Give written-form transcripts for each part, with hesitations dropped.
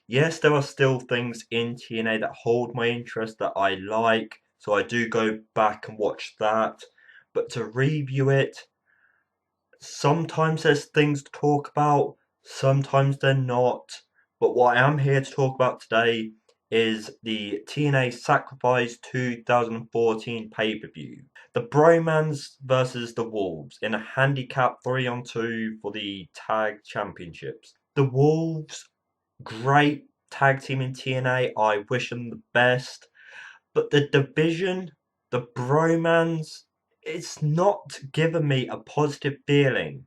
Yes, there are still things in TNA that hold my interest that I like, so I do go back and watch that. But to review it, sometimes there's things to talk about, sometimes they're not. But what I am here to talk about today is the TNA Sacrifice 2014 pay-per-view. The Bromans versus the Wolves in a handicap 3 on 2 for the tag championships. The Wolves, great tag team in TNA. I wish them the best. But the division, the bromance, it's not given me a positive feeling.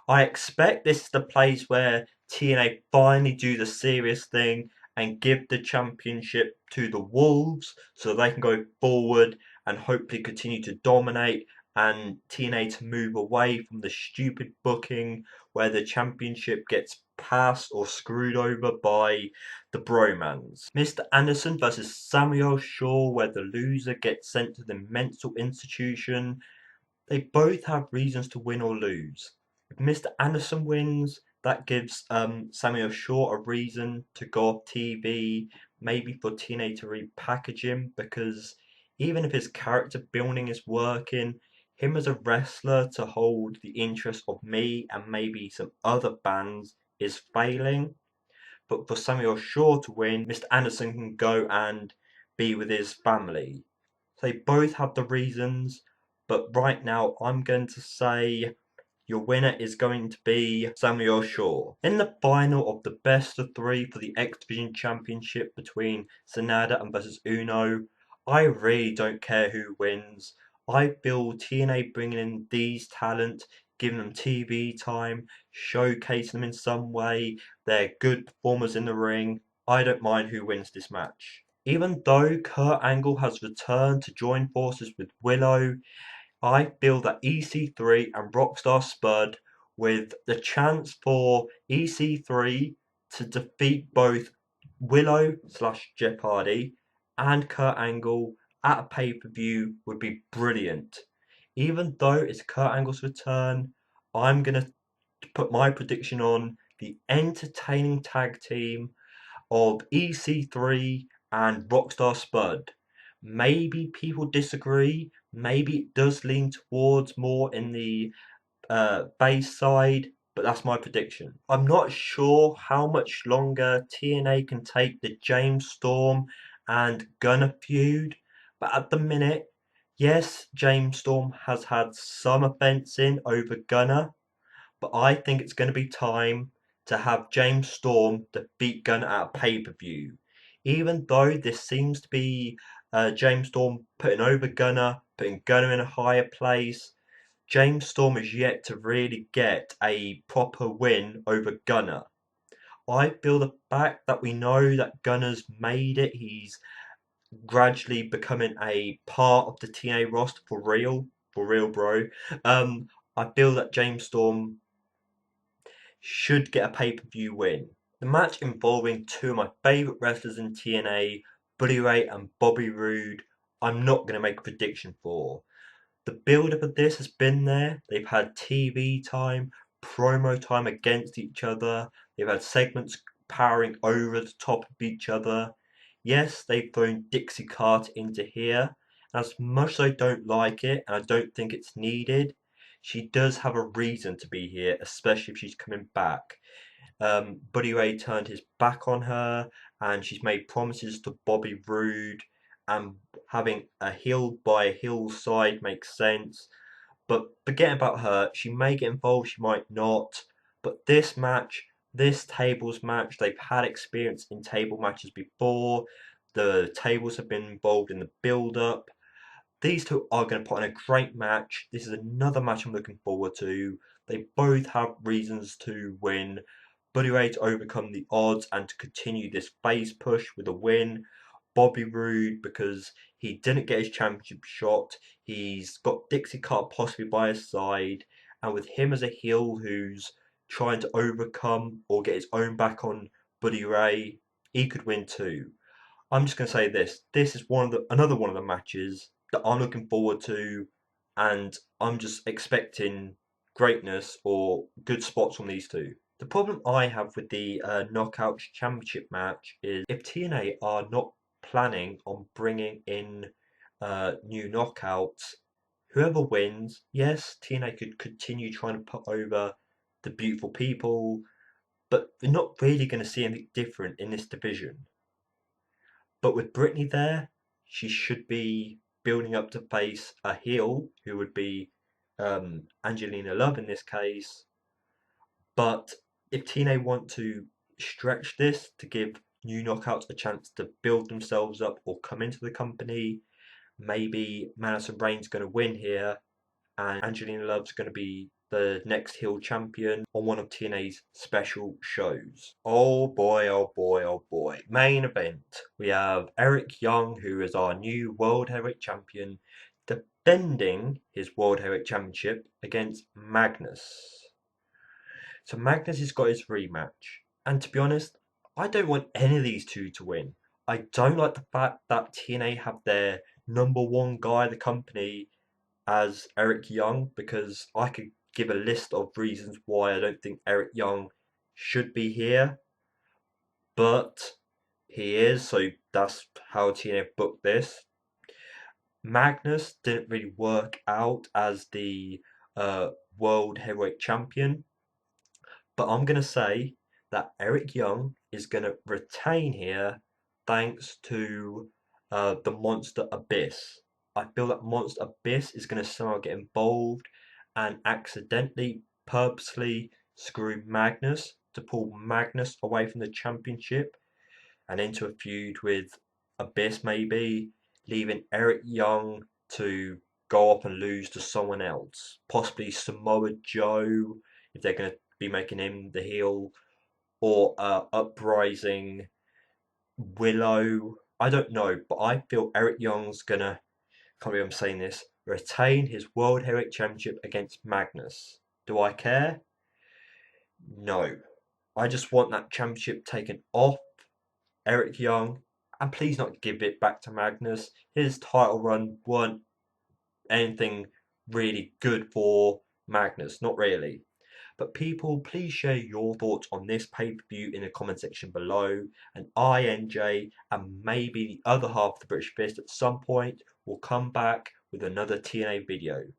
I expect this is the place where TNA finally do the serious thing and give the championship to the Wolves so they can go forward and hopefully continue to dominate, and TNA to move away from the stupid booking where the championship gets passed or screwed over by the Bromans. Mr. Anderson versus Samuel Shaw, where the loser gets sent to the mental institution. They both have reasons to win or lose. If Mr. Anderson wins, that gives Samuel Shaw a reason to go off TV, maybe for TNA to repackage him, because even if his character building is working, him as a wrestler to hold the interest of me and maybe some other fans is failing. But for Samuel Shaw to win, Mr. Anderson can go and be with his family. They both have the reasons, but right now I'm going to say your winner is going to be Samuel Shaw. In the final of the best of three for the X Division Championship between Sanada and versus Uno, I really don't care who wins. I feel TNA bringing in these talent, giving them TV time, showcasing them in some way. They're good performers in the ring. I don't mind who wins this match. Even though Kurt Angle has returned to join forces with Willow, I feel that EC3 and Rockstar Spud, with the chance for EC3 to defeat both Willow slash Jeopardy and Kurt Angle at a pay-per-view, would be brilliant. Even though it's Kurt Angle's return, I'm going to put my prediction on the entertaining tag team of EC3 and Rockstar Spud. Maybe people disagree. Maybe it does lean towards more in the base side, but that's my prediction. I'm not sure how much longer TNA can take the James Storm and Gunner feud, but at the minute, yes, James Storm has had some offense in over Gunner, but I think it's going to be time to have James Storm defeat Gunner at a pay-per-view. Even though this seems to be James Storm putting over Gunner, putting Gunner in a higher place, James Storm is yet to really get a proper win over Gunner. I feel the fact that we know that Gunner's made it, he's gradually becoming a part of the TNA roster for real, bro. I feel that James Storm should get a pay-per-view win. The match involving two of my favourite wrestlers in TNA, Bully Ray and Bobby Roode, I'm not going to make a prediction for. The build-up of this has been there. They've had TV time, promo time against each other. They've had segments powering over the top of each other. Yes, they've thrown Dixie Carter into here. As much as I don't like it, and I don't think it's needed, she does have a reason to be here, especially if she's coming back. Buddy Ray turned his back on her, and she's made promises to Bobby Roode, and having a heel by a heel side makes sense. But forget about her. She may get involved, she might not. But this match, this tables match, they've had experience in table matches before. The tables have been involved in the build up. These two are going to put on a great match. This is another match I'm looking forward to. They both have reasons to win. Buddy Ray to overcome the odds and to continue this face push with a win. Bobby Roode because he didn't get his championship shot. He's got Dixie Carter possibly by his side. And with him as a heel who's trying to overcome or get his own back on Buddy Ray, he could win too. I'm just going to say this. This is another one of the matches that I'm looking forward to, and I'm just expecting greatness or good spots from these two. The problem I have with the Knockouts Championship match is if TNA are not planning on bringing in new knockouts, whoever wins, yes, TNA could continue trying to put over the beautiful people, but we're not really going to see anything different in this division. But with Brittany there, she should be building up to face a heel who would be Angelina Love in this case. But if TNA want to stretch this to give new knockouts a chance to build themselves up or come into the company, maybe Madison Rain's going to win here and Angelina Love's going to be the next heel champion on one of TNA's special shows. Oh boy, oh boy, oh boy. Main event. We have Eric Young, who is our new World Heavyweight Champion, defending his World Heavyweight Championship against Magnus. So Magnus has got his rematch. And to be honest, I don't want any of these two to win. I don't like the fact that TNA have their number one guy of the company as Eric Young, because I could give a list of reasons why I don't think Eric Young should be here, but he is, so that's how TNA booked this. Magnus didn't really work out as the World Heavyweight Champion, but I'm going to say that Eric Young is going to retain here thanks to the Monster Abyss. I feel that Monster Abyss is going to somehow get involved and accidentally, purposely screw Magnus to pull Magnus away from the championship and into a feud with Abyss, maybe, leaving Eric Young to go off and lose to someone else, possibly Samoa Joe, if they're going to be making him the heel, or Uprising, Willow. I don't know, but I feel Eric Young's gonna, can't believe I'm saying this, retain his World Heavyweight Championship against Magnus. Do I care? No. I just want that championship taken off Eric Young, and please not give it back to Magnus. His title run weren't anything really good for Magnus, not really. But people, please share your thoughts on this pay-per-view in the comment section below. And INJ and maybe the other half of the British Fist at some point will come back with another TNA video.